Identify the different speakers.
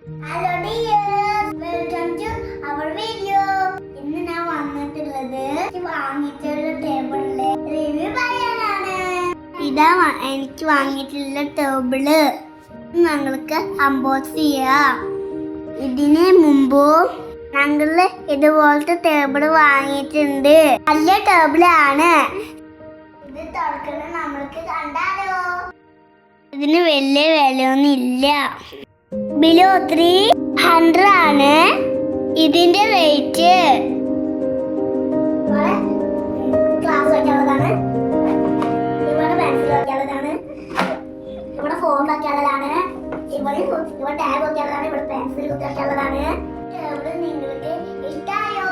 Speaker 1: Hello dear, welcome to our video. ഇന്ന് ഞാൻ വന്നിട്ടുള്ളത് വാങ്ങിയിട്ടുള്ള ടേബിളിലെ റിവ്യൂ പറയാനാണ്. ഇതാ എനിക്ക് വാങ്ങിയിട്ടുള്ള ടേബിള് ഞങ്ങൾക്ക് അൺബോക്സ് ചെയ്യാം. ഇതിന് മുമ്പ് ഞങ്ങള് ഇതുപോലത്തെ ടേബിള് വാങ്ങിയിട്ടുണ്ട്. നല്ല ടേബിളാണ്. ഇത് തുറക്കുന്നത് നമ്മൾക്ക് കണ്ടാലോ. ഇതിന് വലിയ വിലയൊന്നും ഇല്ല. ബിലോ 300 ആണ് ഇതിന്റെ റേറ്റ്. ക്ലാസ് വയ്ക്കാനുള്ളതാണ്, ഇവിടെ പെൻസിൽ വയ്ക്കാനുള്ളതാണ്, ഇവിടെ ഫോൺ വയ്ക്കാനുള്ളതാണ്, ഇവിടെ ടാബ് വയ്ക്കാനുള്ളതാണ്, ഇവിടെ പെൻസിൽ വയ്ക്കാനുള്ളതാണ്. നിങ്ങൾക്ക് ഇഷ്ടമായോ?